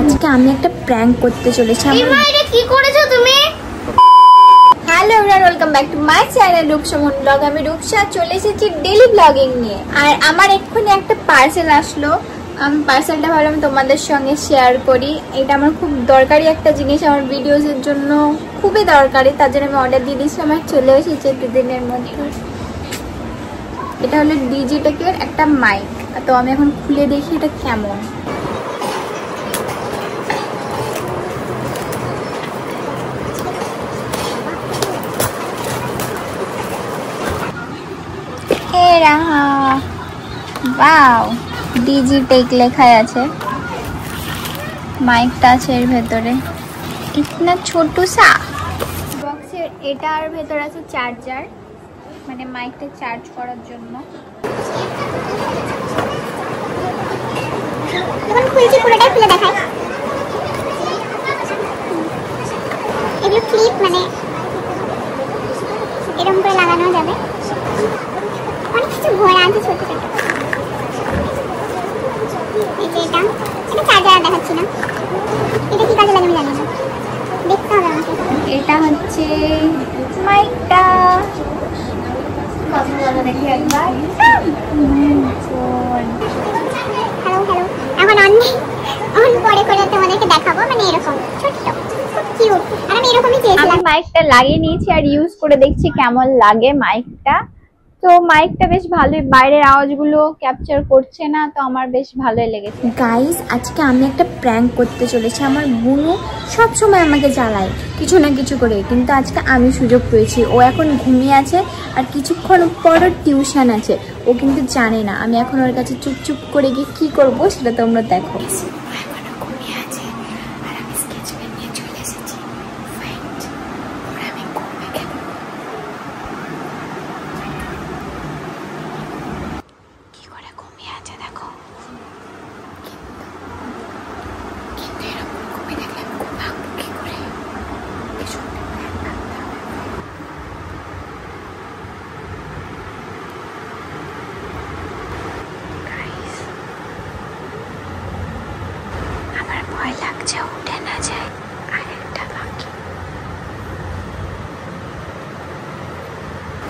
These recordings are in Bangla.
আজকে আমি একটা প্র্যাঙ্ক করতে চলেছি। কি করেছো তুমি? Hello everyone, welcome back to my channel রূপসমন ব্লগ। আমি রূপসা চলে এসেছি ডেইলি ব্লগিং নিয়ে। আর আমার এক্ষুনি একটা পার্সেল আসলো, আমি পার্সেলটা ভাবলাম তোমাদের সঙ্গে শেয়ার করি। এটা আমার খুব দরকারি একটা জিনিস, আমার ভিডিওসের জন্য খুবই দরকারি, তার জন্য আমি অর্ডার দিয়ে দিয়েছিলাম। আমার চলে এসেছে দুদিনের মধ্যে। এটা হলো ডিজিটেকের একটা মাইক, তো আমি এখন খুলে দেখি এটা কেমন। वाओ डिजिटेक লেখা আছে, মাইকটা আছে এর ভেতরে। ইতনা ছোট সা বক্সের এটার ভেতরে আছে চার্জার, মানে মাইকটা চার্জ করার জন্য। যখন খুলছি পুরোটাই খুলে দেখাই। এগুলো ক্লিপ, মানে এরকম করে লাগানো যাবে। অনেক কিছু ভরা আছে ছোট ছোট। এই যে এটা চার্জার দেখাচ্ছি না, এটা কি কাজে লাগে আমি জানি না, দেখতে হবে আমাকে। এটা হচ্ছে মাইকটা, কথা বলা দেখি একবার। হ্যালো হ্যালো, এখন অন পরে করে তোমাদেরকে দেখাবো, মানে এরকম ছোট্ট খুব কিউট। আর আমি এরকমই চেয়েছিলাম। আমি মাইকটা লাগিয়ে নিয়েছি আর ইউজ করে দেখছি কেমন লাগে মাইকটা। তো মাইকটা বেশ ভালোই, বাইরের আওয়াজগুলো ক্যাপচার করছে না, তো আমার বেশ ভালোই লেগেছে। গাইস আজকে আমি একটা প্র্যাঙ্ক করতে চলেছি। আমার বুনু সব সময় আমাকে জ্বালায় কিছু না কিছু করে, কিন্তু আজকে আমি সুযোগ পেয়েছি। ও এখন ঘুমিয়ে আছে আর কিছুক্ষণ পর টিউশন আছে, ও কিন্তু জানে না। আমি এখন ওর কাছে চুপচুপ করে গিয়ে কি করবো সেটা তোমরা দেখো। উঠে না যায় আরেকটা বাকি।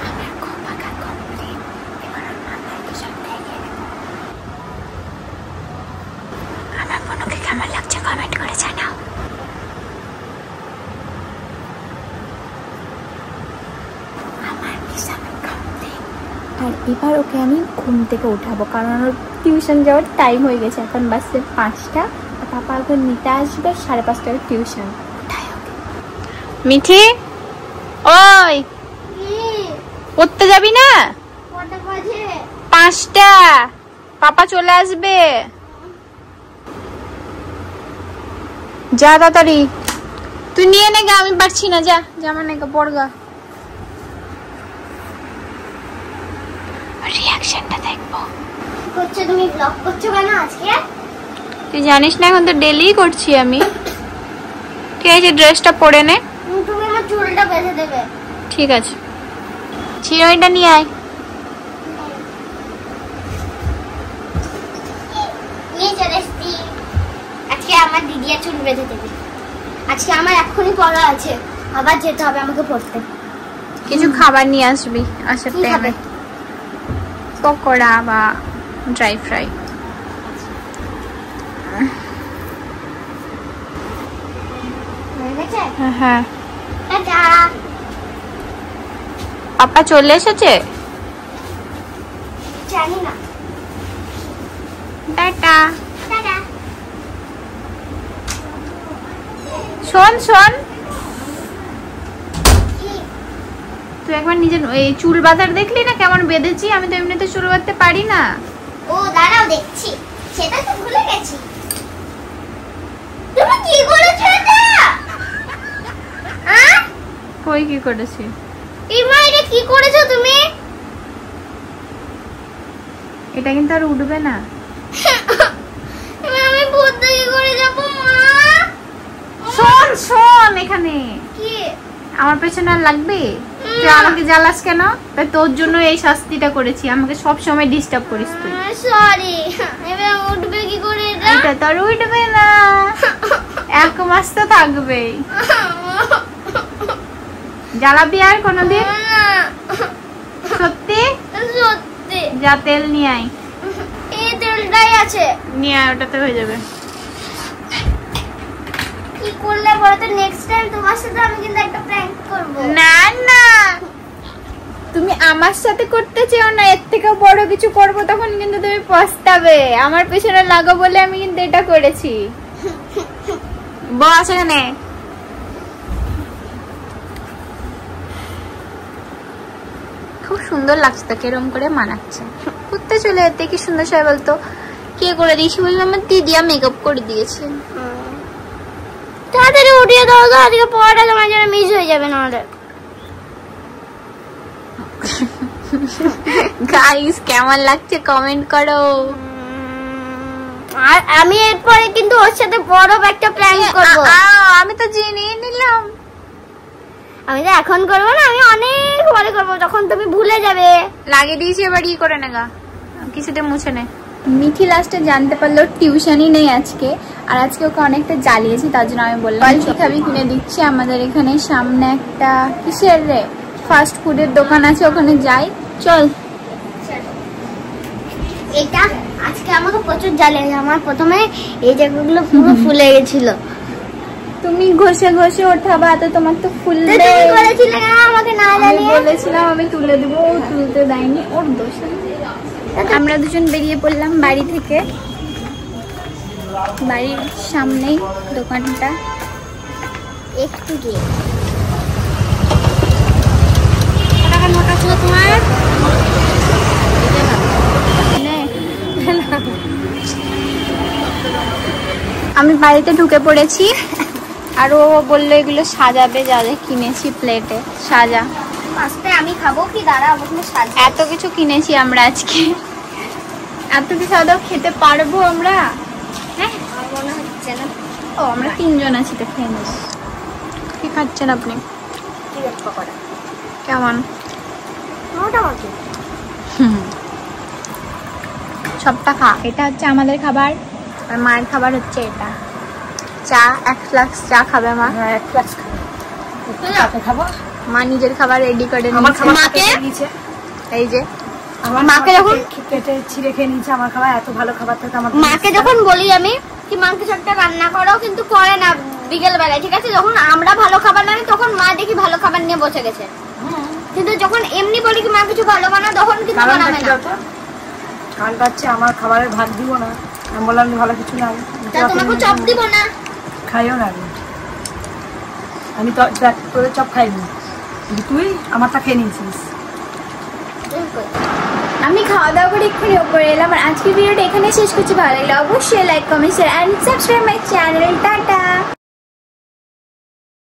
আমার কমাকা কমপ্লিট, এবার আমার সাথে গিয়ে আমার বোনকে কেমন লাগছে কমেন্ট করে জানাও। আমার হিসাব কমপ্লিট। আর এবার ওকে আমি ঘুম থেকে উঠাবো, কারণ ওর টিউশন যাওয়ার টাইম হয়ে গেছে। এখন বাসে 5টা, পাপা এখন নিতে আসবে 5:30টার টিউশন। মিঠি ওই পড়তে যাবি না? 5টা, পাপা চলে আসবে, যা তাড়াতাড়ি। তুই নিয়ে নে গা, আমি পারছি না, যা জামা নে গা, পড় গা। রিঅ্যাকশনটা দেখবো। করছো তুমি, ব্লগ করছো কেন আজকে? তুই জানিস না এখন তো ডেলি করছি আমি। ঠিক আছে ড্রেসটা পরে নে। তুমি আমার চুলটা বেঁধে দেবে। ঠিক আছে, চিরুনিটা নিয়ে আয়। নিয়ে চলে এসছি। আজকে আমার দিদিয়া চুল বেঁধে দেবে। আজকে আমার এক্ষুনি পড়া আছে, আবার যেতে হবে আমাকে পড়তে। কিছু খাবার নিয়ে আসবি আসার টাইমে, পকোড়া বা ড্রাই ফ্রাই। হ্যাঁ পাপা চলে এসেছে, জানি না। টাটা। শোন শোন, তুই একবার নিজের এই চুল বাঁধার দেখলি না কেমন বেঁধেছি? আমি তো এমনিতে চুল বাঁধতে পারি না। ও দাঁড়াও দেখছি, সেটা তো ভুলে গেছি। তুমি কি করেছো এটা? কই কি করেছি? ইমা এটা কি করেছো তুমি? এটা কিন্তু আর উঠবে না। আমি পড়তে কি করে যাব মা? শোন শোন, এখানে কি আমার পেছনে আর লাগবে? তুই আমাকে জ্বালাস কেন? তাই তোর জন্য এই শাস্তিটা করেছি, আমাকে সব সময় ডিস্টার্ব করিস তুই। সরি, এবার উঠবে কি করে এটা? এটা তো আর উঠবে না, 1 মাস তো থাকবেই। জ্বালাবি আর কোনোদিন? সত্যি সত্যি। যা তেল নিয়ে আয়। এই তেলটাই আছে, নিয়ে আয়, ওটাতে হয়ে যাবে। কি করলে বলো তো? নেক্সট টাইম তোমার সাথে আমি কিন্তু একটা প্র্যাঙ্ক করব। না না, তুমি আমার সাথে করতে চাও না, এর থেকে বড় কিছু করব, তখন কিন্তু তুমি পস্তাবে। আমার পেছনে লাগো বলে আমি কিন্তু এটা করেছি। বস এখানে। খুব সুন্দর লাগছে তো, কেরম করে মানাচ্ছে। ঘুরতে চলে যেতে কি সুন্দর সবাই বলতো, কে করে দিয়েছি? বলবে আমার দিদিয়া মেকআপ করে দিয়েছে। তাড়াতাড়ি উঠিয়ে দাও তো, আজকে পড়াটা তোমার জন্য মিস হয়ে যাবে নাহলে। গাইস কেমন লাগছে কমেন্ট করো। আর আমি এরপরে কিন্তু ওর সাথে বড় একটা প্ল্যান করব। আমি তো জেনেই নিলাম। আমি তো এখন করবো না, আমি অনেক পরে করবো, তখন তুমি ভুলে যাবে। লাগিয়ে দিয়েছি, এবার ই করে নেগা, কিছুতে মুছে নে। মিঠি লাস্টে জানতে পারলো টিউশনই নেই আজকে, আর আজকে ওকে অনেকটা জ্বালিয়েছি, তার জন্য আমি বললাম কি খাবি কিনে দিচ্ছি। আমাদের এখানে সামনে একটা কিসের রে ফাস্ট ফুডের দোকান আছে, ওখানে যাই চল। এটা আজকে আমাকে প্রচুর জ্বালিয়েছে। আমার প্রথমে এই জায়গাগুলো পুরো ফুলে গেছিল। তুমি ঘষে ঘষে ওঠাবা, তো তোমার তো ফুলবে। তুমি বলেছিলে না আমাকে না জ্বালিয়ে? বলেছিলাম আমি তুলে দেবো, ও তুলতে দেয়নি, ওর দোষ। আমরা দুজন বেরিয়ে পড়লাম বাড়ি থেকে। বাড়ির সামনেই দোকানটা। একটু গিয়ে টাকা মোটা ছিল তোমার। আমি বাড়িতে ঢুকে পড়েছি, আর ও বললো এগুলো সাজাবে, যা যা কিনেছি প্লেটে সাজা। আজকে আমি খাবো কি? দাঁড়া, ওখানে সাজা। এত কিছু কিনেছি আমরা আজকে, এত কিছু আদৌ খেতে পারবো আমরা? হ্যাঁ, আমার মনে হচ্ছে না। ও আমরা 3 জন আছি তো খেয়ে নিস। কি খাচ্ছেন আপনি? চিড়ের পকোড়া। কেমন? মোটামুটি। সবটা খা। এটা হচ্ছে আমাদের খাবার, আর মায়ের খাবার হচ্ছে এটা। চা 1 ফ্লাক্স চা খাবে মা। হ্যাঁ, 1 গ্লাস খাবো। মা নিজের খাবার রেডি করে আমার নিয়েছে। খাবার মাকে নিয়েছে, এই যে আমার মাকে যখন কেটে ছিঁড়ে খেয়ে নিয়েছে আমার খাবার। এত ভালো খাবার থেকে আমার মাকে যখন বলি আমি কি মা কিছু একটা রান্না করো, কিন্তু করে না বিকেল বেলায়, ঠিক আছে? যখন আমরা ভালো খাবার আনি তখন মা দেখি ভালো খাবার নিয়ে বসে গেছে, কিন্তু যখন এমনি বলি কি মা কিছু ভালো বানাও, তখন কিন্তু বানাবে না। কান পাচ্ছে আমার খাবারের ভাগ দিব না। আমি বললাম ভালো কিছু না, তা তোমাকে চপ দিব না? খাইও না। আমি তো তোদের চপ খাইনি, তুই আমারটা খেয়ে নিয়েছিস। আমি খাওয়া দাওয়া করে এক্ষুনি উপরে এলাম। আর আজকের ভিডিওটা এখানে শেষ করছি। ভালো লাগলে অবশ্যই like, comment, share and subscribe my channel. Tata.